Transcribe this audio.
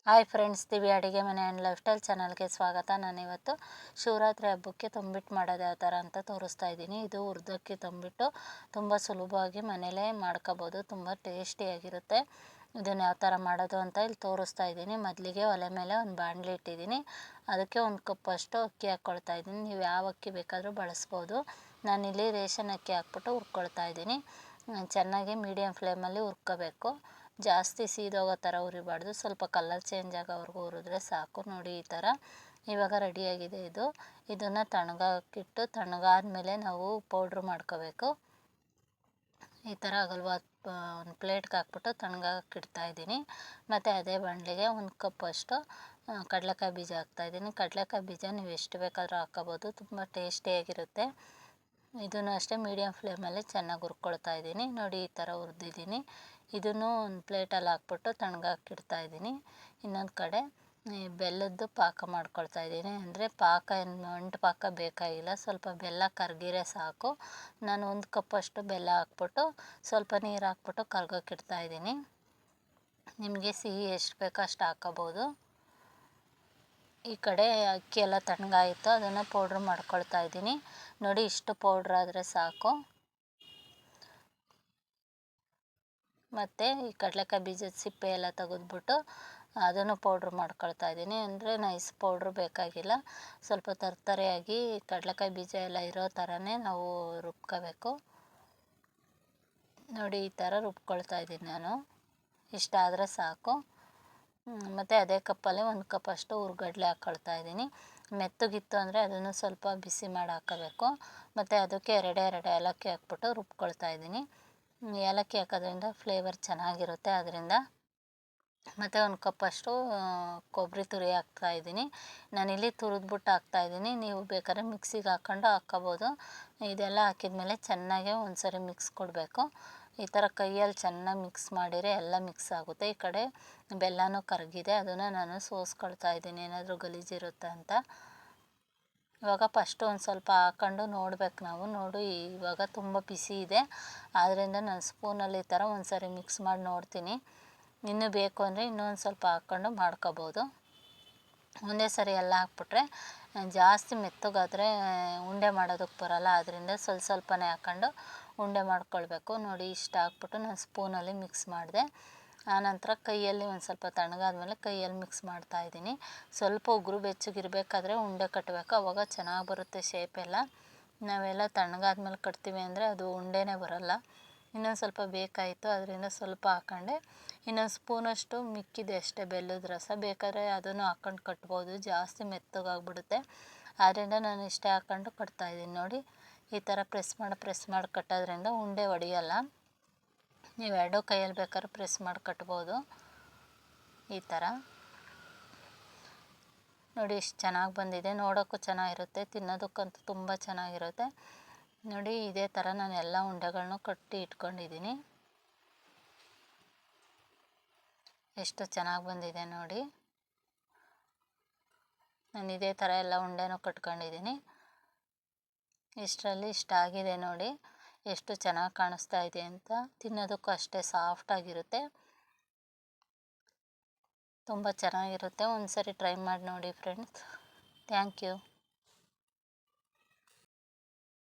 Hi friends, ದಿವ್ಯ ಅಡುಗೆ ಮನೆ ಆ್ಯಂಡ್ ಲೈಫ್ ಸ್ಟೈಲ್ ಚಾನಲ್ಗೆ ಸ್ವಾಗತ. ನಾನಿವತ್ತು ಶಿವರಾತ್ರಿ ಹಬ್ಬಕ್ಕೆ ತಂಬಿಟ್ಟು ಮಾಡೋದು ಯಾವ ಥರ ಅಂತ ತೋರಿಸ್ತಾ ಇದ್ದೀನಿ. ಇದು ಹುರಿದಕ್ಕಿ ತಂಬಿಟ್ಟು ತುಂಬ ಸುಲಭವಾಗಿ ಮನೇಲೇ ಮಾಡ್ಕೋಬೋದು, ತುಂಬ ಟೇಸ್ಟಿಯಾಗಿರುತ್ತೆ. ಇದನ್ನು ಯಾವ ಥರ ಮಾಡೋದು ಅಂತ ಇಲ್ಲಿ ತೋರಿಸ್ತಾ ಇದ್ದೀನಿ. ಮೊದಲಿಗೆ ಒಲೆ ಮೇಲೆ ಒಂದು ಬಾಣಲಿ ಇಟ್ಟಿದ್ದೀನಿ. ಅದಕ್ಕೆ ಒಂದು ಕಪ್ಪಷ್ಟು ಅಕ್ಕಿ ಹಾಕ್ಕೊಳ್ತಾ ಇದ್ದೀನಿ. ನೀವು ಯಾವ ಅಕ್ಕಿ ಬೇಕಾದರೂ ಬಳಸ್ಬೋದು. ನಾನಿಲ್ಲಿ ರೇಷನ್ ಅಕ್ಕಿ ಹಾಕ್ಬಿಟ್ಟು ಹುರ್ಕೊಳ್ತಾ ಇದ್ದೀನಿ. ಚೆನ್ನಾಗಿ ಮೀಡಿಯಮ್ ಫ್ಲೇಮಲ್ಲಿ ಹುರ್ಕೋಬೇಕು. ಜಾಸ್ತಿ ಸೀದೋಗೋ ಥರ ಹುರಿಬಾರ್ದು, ಸ್ವಲ್ಪ ಕಲರ್ ಚೇಂಜ್ ಆಗೋವರೆಗೂ ಹುರಿದ್ರೆ ಸಾಕು. ನೋಡಿ ಈ ಥರ ಇವಾಗ ರೆಡಿಯಾಗಿದೆ ಇದು. ಇದನ್ನು ತಣ್ಣಗಾಕಿಟ್ಟು ತಣ್ಣಗಾದ್ಮೇಲೆ ನಾವು ಪೌಡ್ರ್ ಮಾಡ್ಕೋಬೇಕು. ಈ ಥರ ಅಗಲವಾದ ಒಂದು ಪ್ಲೇಟ್ಗೆ ಹಾಕ್ಬಿಟ್ಟು ತಣ್ಣಗಾಕಿಡ್ತಾ ಇದ್ದೀನಿ. ಮತ್ತು ಅದೇ ಬಾಣಲೆಗೆ ಒಂದು ಕಪ್ಪಷ್ಟು ಕಡಲೆಕಾಯಿ ಬೀಜ ಹಾಕ್ತಾಯಿದ್ದೀನಿ. ಕಡಲೆಕಾಯಿ ಬೀಜ ನೀವು ಎಷ್ಟು ಬೇಕಾದರೂ ಹಾಕ್ಕೋಬೋದು, ತುಂಬ ಟೇಸ್ಟಿಯಾಗಿರುತ್ತೆ. ಇದನ್ನು ಅಷ್ಟೇ ಮೀಡಿಯಮ್ ಫ್ಲೇಮಲ್ಲಿ ಚೆನ್ನಾಗಿ ಹುರ್ಕೊಳ್ತಾ ಇದ್ದೀನಿ. ನೋಡಿ ಈ ಥರ ಹುರಿದಿದ್ದೀನಿ. ಇದನ್ನು ಒಂದು ಪ್ಲೇಟಲ್ಲಿ ಹಾಕ್ಬಿಟ್ಟು ತಣ್ಣಗಾಕಿಡ್ತಾ ಇದ್ದೀನಿ. ಇನ್ನೊಂದು ಕಡೆ ಬೆಲ್ಲದ್ದು ಪಾಕ ಮಾಡ್ಕೊಳ್ತಾ ಇದ್ದೀನಿ. ಅಂದರೆ ಪಾಕ ಏನು ಅಂಟು ಪಾಕ ಬೇಕಾಗಿಲ್ಲ, ಸ್ವಲ್ಪ ಬೆಲ್ಲ ಕರಗಿರೆ ಸಾಕು. ನಾನು ಒಂದು ಕಪ್ಪಷ್ಟು ಬೆಲ್ಲ ಹಾಕ್ಬಿಟ್ಟು ಸ್ವಲ್ಪ ನೀರು ಹಾಕ್ಬಿಟ್ಟು ಕರ್ಗೋಕ್ಕಿಡ್ತಾ ಇದ್ದೀನಿ. ನಿಮಗೆ ಸಿಹಿ ಎಷ್ಟು ಬೇಕೋ ಅಷ್ಟು ಹಾಕ್ಕೋಬೋದು. ಈ ಕಡೆ ಅಕ್ಕಿ ಎಲ್ಲ ತಣ್ಣಗಾಯಿತು, ಅದನ್ನು ಪೌಡ್ರ್ ಮಾಡ್ಕೊಳ್ತಾ ಇದ್ದೀನಿ. ನೋಡಿ ಇಷ್ಟು ಪೌಡ್ರ್ ಆದರೆ ಸಾಕು. ಮತ್ತು ಈ ಕಡಲೆಕಾಯಿ ಬೀಜದ ಸಿಪ್ಪೆ ಎಲ್ಲ ತೆಗೆದ್ಬಿಟ್ಟು ಅದನ್ನು ಪೌಡ್ರ್ ಮಾಡ್ಕೊಳ್ತಾ ಇದ್ದೀನಿ. ಅಂದರೆ ನೈಸ್ ಪೌಡ್ರ್ ಬೇಕಾಗಿಲ್ಲ, ಸ್ವಲ್ಪ ತರ್ತರೆಯಾಗಿ ಕಡಲೆಕಾಯಿ ಬೀಜ ಎಲ್ಲ ಇರೋ ಥರನೇ ನಾವು ರುಬ್ಕೋಬೇಕು. ನೋಡಿ ಈ ಥರ ರುಬ್ಕೊಳ್ತಾ ಇದ್ದೀನಿ ನಾನು. ಇಷ್ಟ ಆದರೆ ಸಾಕು. ಮತ್ತು ಅದೇ ಕಪ್ಪಲ್ಲಿ ಒಂದು ಕಪ್ಪಷ್ಟು ಹುರ್ಗಡ್ಲೆ ಹಾಕ್ಕೊಳ್ತಾ ಇದ್ದೀನಿ. ಮೆತ್ತಗಿತ್ತು ಅಂದರೆ ಅದನ್ನು ಸ್ವಲ್ಪ ಬಿಸಿ ಮಾಡಿ ಹಾಕ್ಕೋಬೇಕು. ಮತ್ತು ಅದಕ್ಕೆ ಎರಡು ಏಲಕ್ಕಿ ಹಾಕ್ಬಿಟ್ಟು ರುಬ್ಕೊಳ್ತಾ ಇದ್ದೀನಿ. ಏಲಕ್ಕಿ ಹಾಕೋದ್ರಿಂದ ಫ್ಲೇವರ್ ಚೆನ್ನಾಗಿರುತ್ತೆ ಅದರಿಂದ. ಮತ್ತು ಒಂದು ಕಪ್ಪಷ್ಟು ಕೊಬ್ಬರಿ ತುರಿ ಹಾಕ್ತಾಯಿದ್ದೀನಿ. ನಾನಿಲ್ಲಿ ತುರಿದ್ಬಿಟ್ಟು ಹಾಕ್ತಾಯಿದ್ದೀನಿ. ನೀವು ಬೇಕಾದ್ರೆ ಮಿಕ್ಸಿಗೆ ಹಾಕ್ಕೊಂಡು ಹಾಕ್ಕೋಬೋದು. ಇದೆಲ್ಲ ಹಾಕಿದ್ಮೇಲೆ ಚೆನ್ನಾಗಿ ಒಂದು ಸರಿ ಮಿಕ್ಸ್ ಕೊಡಬೇಕು. ಈ ಥರ ಕೈಯಲ್ಲಿ ಚೆನ್ನಾಗಿ ಮಿಕ್ಸ್ ಮಾಡಿದರೆ ಎಲ್ಲ ಮಿಕ್ಸ್ ಆಗುತ್ತೆ. ಈ ಕಡೆ ಬೆಲ್ಲನೂ ಕರಗಿದೆ, ಅದನ್ನು ನಾನು ಸೋಸ್ಕೊಳ್ತಾ ಇದ್ದೀನಿ ಏನಾದರೂ ಗಲೀಜಿರುತ್ತೆ ಅಂತ. ಇವಾಗ ಫಸ್ಟು ಒಂದು ಸ್ವಲ್ಪ ಹಾಕ್ಕೊಂಡು ನೋಡ್ಬೇಕು ನಾವು. ನೋಡಿ ಇವಾಗ ತುಂಬ ಬಿಸಿ ಇದೆ, ಆದ್ದರಿಂದ ನಾನು ಸ್ಪೂನಲ್ಲಿ ಈ ಥರ ಒಂದು ಸರಿ ಮಿಕ್ಸ್ ಮಾಡಿ ನೋಡ್ತೀನಿ. ಇನ್ನೂ ಬೇಕು ಅಂದರೆ ಇನ್ನೊಂದು ಸ್ವಲ್ಪ ಹಾಕ್ಕೊಂಡು ಮಾಡ್ಕೋಬೋದು. ಒಂದೇ ಸರಿ ಎಲ್ಲ ಹಾಕ್ಬಿಟ್ರೆ ಜಾಸ್ತಿ ಮೆತ್ತಗಾದರೆ ಉಂಡೆ ಮಾಡೋದಕ್ಕೆ ಬರೋಲ್ಲ, ಆದ್ದರಿಂದ ಸ್ವಲ್ಪನೇ ಹಾಕ್ಕೊಂಡು ಉಂಡೆ ಮಾಡ್ಕೊಳ್ಬೇಕು. ನೋಡಿ ಇಷ್ಟು ಹಾಕ್ಬಿಟ್ಟು ನಾನು ಸ್ಪೂನಲ್ಲಿ ಮಿಕ್ಸ್ ಮಾಡಿದೆ. ಆನಂತರ ಕೈಯಲ್ಲಿ ಒಂದು ಸ್ವಲ್ಪ ತಣ್ಣಗಾದ್ಮೇಲೆ ಕೈಯಲ್ಲಿ ಮಿಕ್ಸ್ ಮಾಡ್ತಾಯಿದ್ದೀನಿ. ಸ್ವಲ್ಪ ಉಗುರು ಬೆಚ್ಚಗಿರಬೇಕಾದ್ರೆ ಉಂಡೆ ಕಟ್ಟಬೇಕು, ಆವಾಗ ಚೆನ್ನಾಗಿ ಬರುತ್ತೆ ಶೇಪೆಲ್ಲ. ನಾವೆಲ್ಲ ತಣ್ಣಗಾದ್ಮೇಲೆ ಕಟ್ತೀವಿ ಅಂದರೆ ಅದು ಉಂಡೆನೇ ಬರೋಲ್ಲ. ಇನ್ನೊಂದು ಸ್ವಲ್ಪ ಬೇಕಾಯಿತು, ಅದರಿಂದ ಸ್ವಲ್ಪ ಹಾಕ್ಕೊಂಡೆ. ಇನ್ನೊಂದು ಸ್ಪೂನಷ್ಟು ಮಿಕ್ಕಿದೆ ಅಷ್ಟೇ ಬೆಲ್ಲದ ರಸ, ಬೇಕಾದ್ರೆ ಅದನ್ನು ಹಾಕ್ಕೊಂಡು ಕಟ್ಬೋದು, ಜಾಸ್ತಿ ಮೆತ್ತಗಾಗ್ಬಿಡುತ್ತೆ. ಆದ್ದರಿಂದ ನಾನು ಇಷ್ಟೇ ಹಾಕ್ಕೊಂಡು ಕಟ್ತಾಯಿದ್ದೀನಿ. ನೋಡಿ ಈ ಥರ ಪ್ರೆಸ್ ಮಾಡಿ ಕಟ್ಟೋದ್ರಿಂದ ಉಂಡೆ ಹೊಡೆಯಲ್ಲ. ನೀವು ಎರಡೂ ಕೈಯಲ್ಲಿ ಬೇಕಾದ್ರೆ ಪ್ರೆಸ್ ಮಾಡಿ ಕಟ್ಬೋದು ಈ ಥರ. ನೋಡಿ ಎಷ್ಟು ಚೆನ್ನಾಗಿ ಬಂದಿದೆ, ನೋಡೋಕ್ಕೂ ಚೆನ್ನಾಗಿರುತ್ತೆ, ತಿನ್ನೋದಕ್ಕಂತೂ ತುಂಬ ಚೆನ್ನಾಗಿರುತ್ತೆ. ನೋಡಿ ಇದೇ ಥರ ನಾನು ಎಲ್ಲ ಉಂಡೆಗಳನ್ನೂ ಕಟ್ಟಿ ಇಟ್ಕೊಂಡಿದ್ದೀನಿ. ಎಷ್ಟು ಚೆನ್ನಾಗಿ ಬಂದಿದೆ ನೋಡಿ. ನಾನು ಇದೇ ಥರ ಎಲ್ಲ ಉಂಡೆನೂ ಕಟ್ಕೊಂಡಿದ್ದೀನಿ. ಇಷ್ಟರಲ್ಲಿ ಇಷ್ಟ ಆಗಿದೆ ನೋಡಿ, ಎಷ್ಟು ಚೆನ್ನಾಗಿ ಕಾಣಿಸ್ತಾ ಇದೆ ಅಂತ. ತಿನ್ನೋದಕ್ಕೂ ಅಷ್ಟೇ ಸಾಫ್ಟಾಗಿರುತ್ತೆ, ತುಂಬ ಚೆನ್ನಾಗಿರುತ್ತೆ. ಒಂದು ಸರಿ ಟ್ರೈ ಮಾಡಿ ನೋಡಿ ಫ್ರೆಂಡ್ಸ್. Thank you.